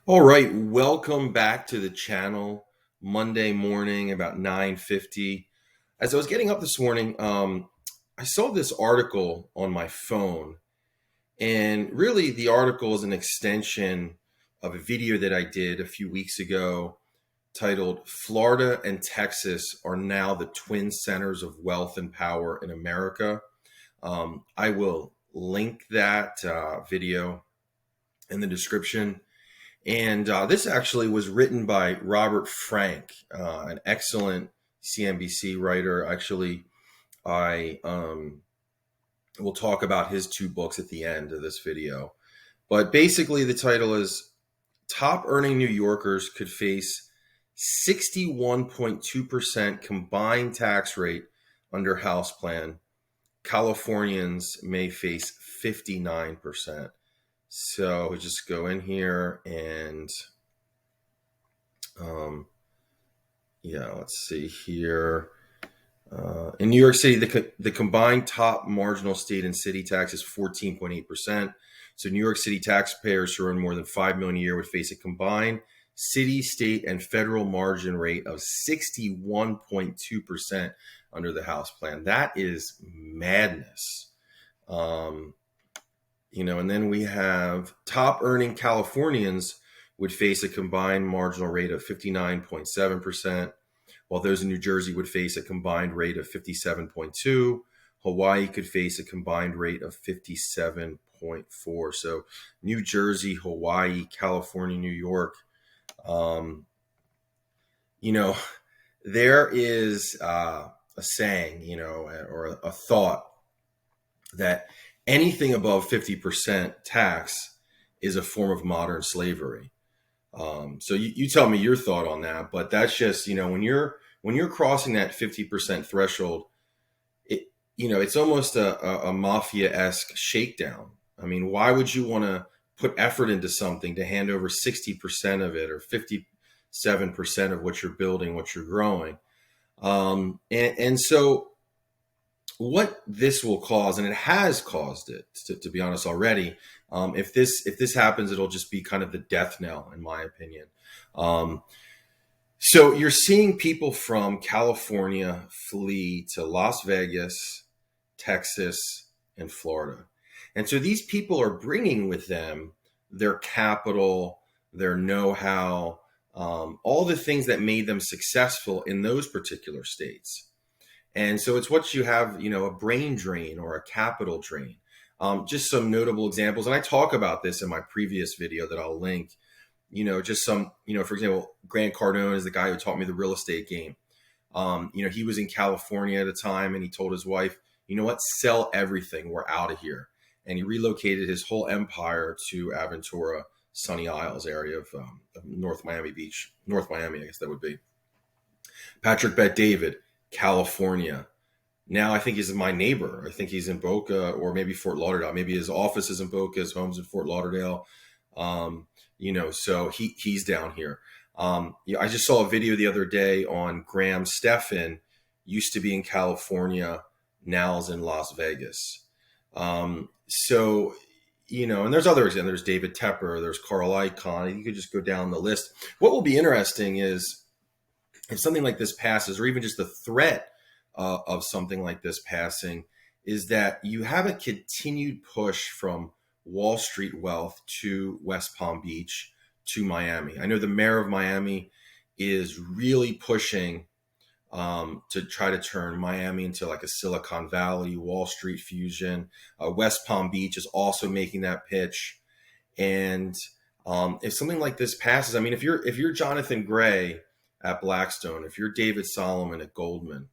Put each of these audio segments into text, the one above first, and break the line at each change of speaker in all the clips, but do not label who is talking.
All right, welcome back to the channel. Monday morning, about 9:50. As I was getting up this morning, I saw this article on my phone, and really the article is an extension of a video that I did a few weeks ago titled "Florida and Texas Are Now the Twin Centers of Wealth and Power in America." I will link that video in the description. And this actually was written by Robert Frank, an excellent CNBC writer. Actually, I will talk about his two books at the end of this video. But basically, the title is Top Earning New Yorkers Could Face 61.2% Combined Tax Rate Under House Plan. Californians may face 59%. So we just go in here and let's see here. In New York City, the combined top marginal state and city tax is 14.8%. So New York City taxpayers who earn more than $5 million a year would face a combined city, state, and federal margin rate of 61.2% under the House plan. That is madness. And then we have top earning Californians would face a combined marginal rate of 59.7%, while those in New Jersey would face a combined rate of 57.2. Hawaii could face a combined rate of 57.4. So New Jersey, Hawaii, California, New York. There is a saying, or a thought that anything above 50% tax is a form of modern slavery. So you tell me your thought on that, but that's just, when you're crossing that 50% threshold, it's almost a mafia-esque shakedown. I mean, why would you want to put effort into something to hand over 60% of it or 57% of what you're building, what you're growing? And so what this will cause, and it has caused it, to be honest already. If this happens, it'll just be kind of the death knell, in my opinion. So you're seeing people from California flee to Las Vegas, Texas, and Florida. And so these people are bringing with them their capital, their know-how, all the things that made them successful in those particular states. And so it's what you have, a brain drain or a capital drain. Just some notable examples. And I talk about this in my previous video that I'll link. Just some, for example, Grant Cardone is the guy who taught me the real estate game. He was in California at the time, and he told his wife, you know what, sell everything. We're out of here. And he relocated his whole empire to Aventura, Sunny Isles area of North Miami Beach, North Miami, I guess that would be. Patrick Bet-David, California. Now I think he's my neighbor. I think he's in Boca or maybe Fort Lauderdale. Maybe his office is in Boca, his home's in Fort Lauderdale. So he's down here. I just saw a video the other day on Graham Stephan, used to be in California, now is in Las Vegas. And there's others, and there's David Tepper, there's Carl Icahn. You could just go down the list. What will be interesting is if something like this passes, or even just the threat of something like this passing, is that you have a continued push from Wall Street wealth to West Palm Beach to Miami. I know the mayor of Miami is really pushing to try to turn Miami into like a Silicon Valley, Wall Street fusion. West Palm Beach is also making that pitch. And if something like this passes, I mean, if you're Jonathan Gray at Blackstone, if you're David Solomon at Goldman,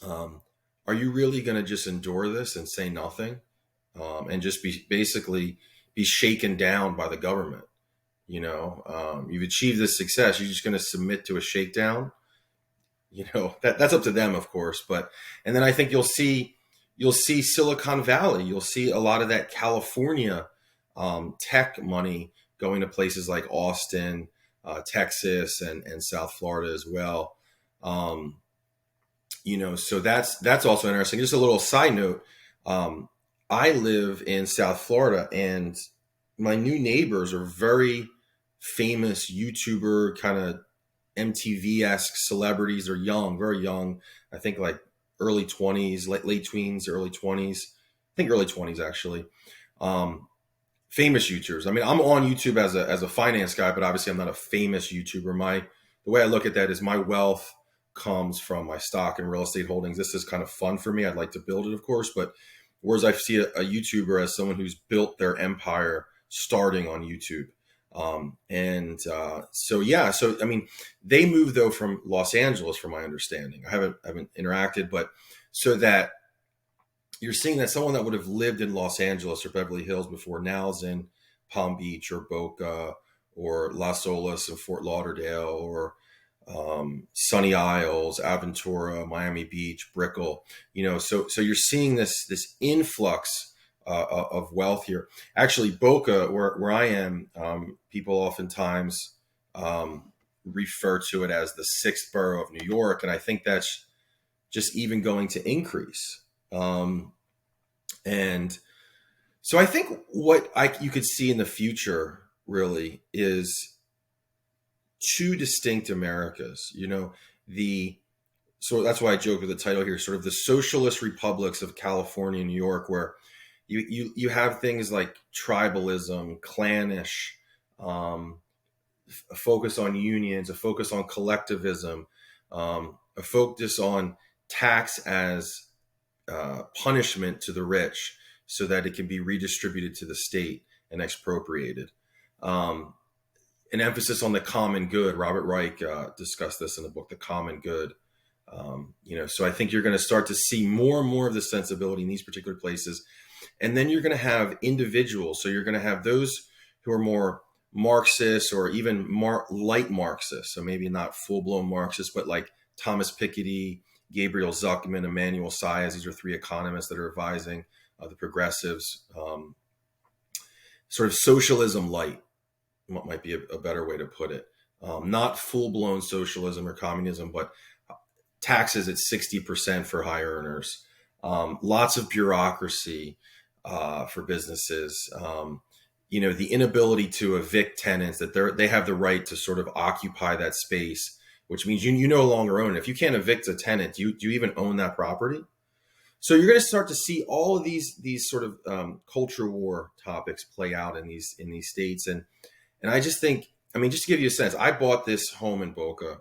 are you really going to just endure this and say nothing, and just basically be shaken down by the government? You've achieved this success. You're just going to submit to a shakedown. That's up to them, of course. And then I think you'll see Silicon Valley. You'll see a lot of that California tech money going to places like Austin, Texas, and South Florida as well. So that's also interesting. Just a little side note. I live in South Florida, and my new neighbors are very famous YouTuber kind of MTV-esque celebrities. Are young, very young. I think like early 20s, late tweens, early 20s. I think early 20s actually. Famous YouTubers. I mean, I'm on YouTube as a finance guy, but obviously I'm not a famous YouTuber. The way I look at that is my wealth comes from my stock and real estate holdings. This is kind of fun for me. I'd like to build it, of course, but whereas I see a YouTuber as someone who's built their empire starting on YouTube. So I mean, they moved though from Los Angeles, from my understanding. I haven't interacted, but so that you're seeing that someone that would have lived in Los Angeles or Beverly Hills before now is in Palm Beach or Boca or Las Olas in Fort Lauderdale or Sunny Isles, Aventura, Miami Beach, Brickell. So you're seeing this influx of wealth here. Actually, Boca, where I am, people oftentimes refer to it as the sixth borough of New York, and I think that's just even going to increase. And so I think what you could see in the future really is two distinct Americas. So that's why I joke with the title here, sort of the socialist republics of California and New York, where you have things like tribalism, clannish, a focus on unions, a focus on collectivism, a focus on tax as punishment to the rich so that it can be redistributed to the state and expropriated. An emphasis on the common good. Robert Reich discussed this in the book, The Common Good. So I think you're going to start to see more and more of this sensibility in these particular places. And then you're going to have individuals. So you're going to have those who are more Marxist or even light Marxist. So maybe not full-blown Marxist, but like Thomas Piketty, Gabriel Zuckman, Emmanuel Saez. These are three economists that are advising the progressives. Sort of socialism light might be a better way to put it. Not full-blown socialism or communism, but taxes at 60% for high earners. Lots of bureaucracy for businesses. The inability to evict tenants, that they have the right to sort of occupy that space, which means you no longer own it. If you can't evict a tenant, do you even own that property? So you're going to start to see all of these sort of culture war topics play out in these states, and I just think, I mean, just to give you a sense, I bought this home in Boca,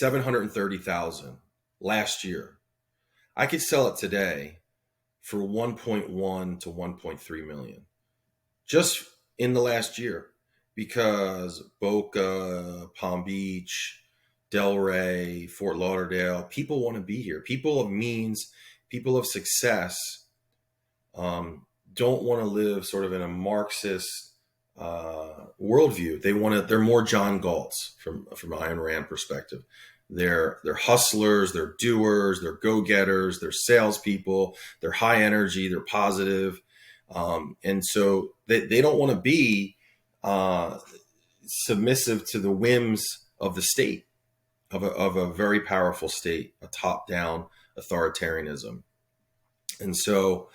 $730,000 last year. I could sell it today for 1.1 to 1.3 million, just in the last year, because Boca, Palm Beach, Delray, Fort Lauderdale, people want to be here. People of means, people of success, don't want to live sort of in a Marxist worldview. They're more John Galt's from Ayn Rand perspective. They're hustlers, they're doers, they're go-getters, they're salespeople, they're high energy, they're positive. And so they don't want to be submissive to the whims of the state, of a very powerful state, a top-down authoritarianism. And so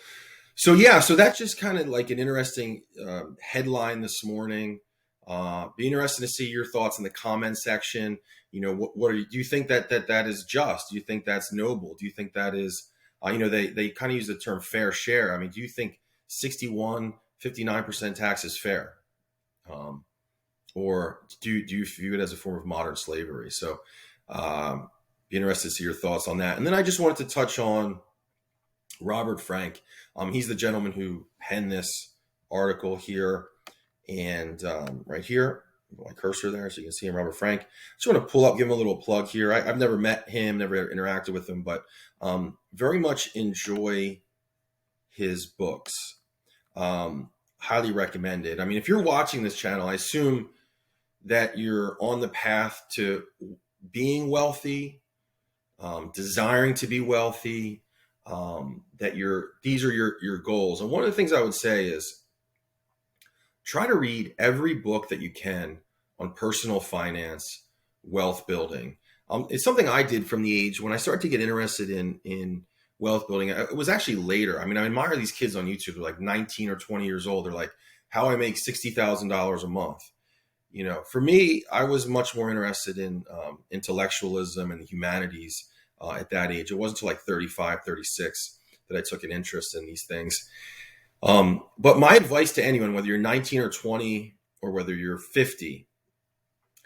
that's just kind of like an interesting headline this morning. Be interested to see your thoughts in the comment section. Do you think that is just? Do you think that's noble? Do you think that is, they kind of use the term fair share. I mean, do you think 59% tax is fair? Or do you view it as a form of modern slavery? So be interested to see your thoughts on that. And then I just wanted to touch on Robert Frank. He's the gentleman who penned this article here, and right here, my cursor there, so you can see him, Robert Frank. Just want to pull up, give him a little plug here. I've never met him, never interacted with him, but very much enjoy his books. Highly recommended. I mean, if you're watching this channel, I assume that you're on the path to being wealthy, desiring to be wealthy, that these are your goals. And one of the things I would say is try to read every book that you can on personal finance, wealth building. It's something I did from the age when I started to get interested in wealth building. It was actually later. I mean, I admire these kids on YouTube. They're like 19 or 20 years old. They're like, how I make $60,000 a month. For me, I was much more interested in intellectualism and the humanities at that age. It wasn't until like 35, 36 that I took an interest in these things. But my advice to anyone, whether you're 19 or 20 or whether you're 50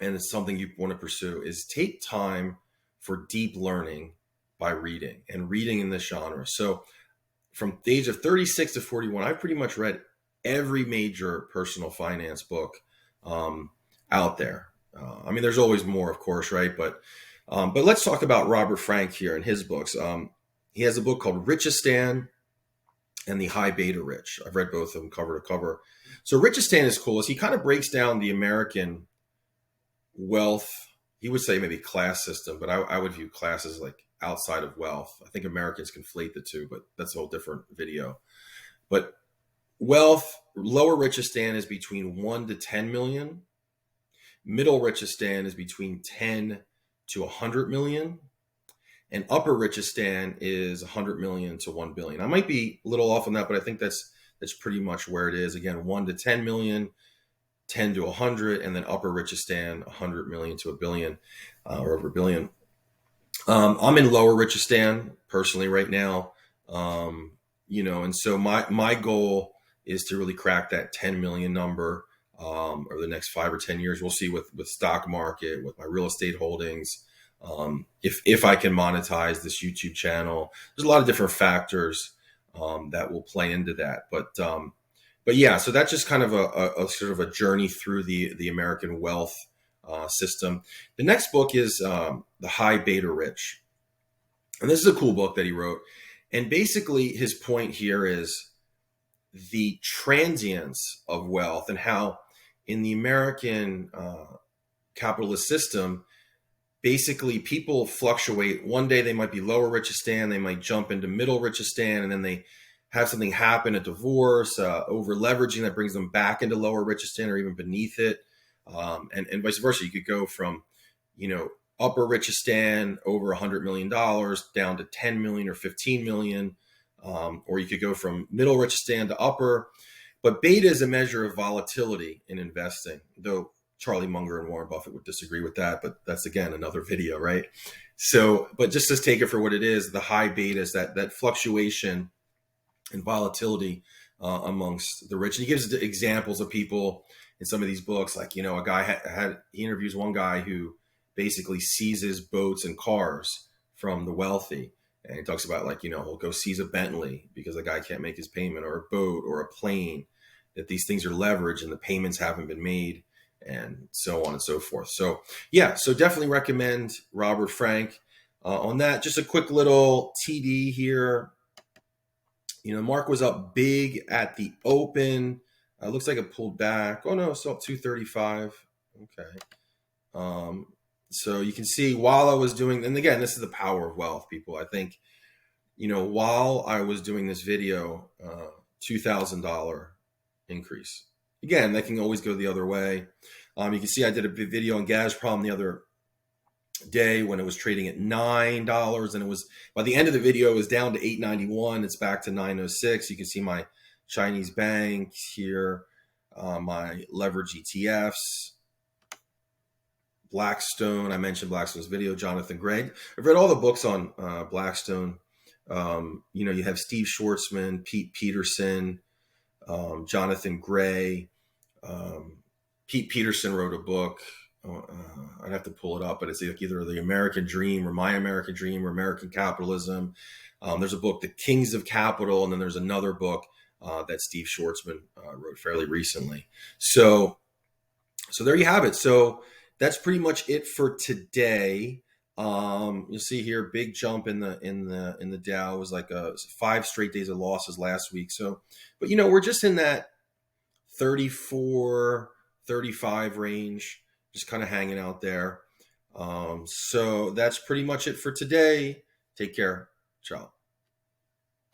and it's something you want to pursue, is take time for deep learning by reading and reading in this genre. So from the age of 36 to 41, I've pretty much read every major personal finance book out there. I mean, there's always more, of course, right? But let's talk about Robert Frank here and his books. He has a book called Richistan and the High Beta Rich. I've read both of them cover to cover. So Richistan is cool. As he kind of breaks down the American wealth, he would say maybe class system, but I would view class as like outside of wealth. I think Americans conflate the two, but that's a whole different video. But wealth, lower Richistan is between 1 to 10 million. Middle Richistan is between 10 to 100 million. And upper Richistan is 100 million to 1 billion. I might be a little off on that, but I think that's pretty much where it is. Again, 1 to 10 million, 10 to 100, and then upper Richistan, 100 million to a billion or over a billion. I'm in lower Richistan personally right now, and so my goal is to really crack that 10 million number over the next 5 or 10 years. We'll see with stock market, with my real estate holdings. If I can monetize this YouTube channel, there's a lot of different factors that will play into that. But yeah, so that's just kind of a sort of a journey through the American wealth system. The next book is The High Beta Rich. And this is a cool book that he wrote. And basically his point here is the transience of wealth and how in the American capitalist system, basically people fluctuate. One day they might be lower Richistan, they might jump into middle Richistan, and then they have something happen, a divorce, over leveraging that brings them back into lower Richistan or even beneath it. And vice versa. You could go from, upper Richistan over $100 million down to 10 million or 15 million. Or you could go from middle Richistan to upper. But beta is a measure of volatility in investing, though Charlie Munger and Warren Buffett would disagree with that, but that's again another video, right? So, but just to take it for what it is, the high beta is that fluctuation and volatility amongst the rich. And he gives examples of people in some of these books, like, a guy he interviews one guy who basically seizes boats and cars from the wealthy. And he talks about, like, he'll go seize a Bentley because the guy can't make his payment, or a boat or a plane, that these things are leveraged and the payments haven't been made, and so on and so forth. So yeah, so definitely recommend Robert Frank on that. Just a quick little TD here. Mark was up big at the open. Looks like it pulled back. Oh no, still up 235. Okay. So you can see while I was doing, and again, this is the power of wealth, people. I think, while I was doing this video, $2,000 increase. Again, that can always go the other way. You can see I did a video on Gazprom the other day when it was trading at $9, and it was, by the end of the video, it was down to $8.91. It's back to $9.06. You can see my Chinese bank here, my leverage ETFs, Blackstone. I mentioned Blackstone's video, Jonathan Gray. I've read all the books on Blackstone. You have Steve Schwartzman, Pete Peterson, Jonathan Gray. Pete Peterson wrote a book. I'd have to pull it up, but it's either The American Dream or My American Dream or American Capitalism. There's a book, The Kings of Capital, and then there's another book that Steve Schwartzman wrote fairly recently. So there you have it. So that's pretty much it for today. You'll see here, big jump in the Dow. It was like 5 straight days of losses last week. So, but we're just in that 34, 35 range, just kind of hanging out there. So that's pretty much it for today. Take care. Ciao.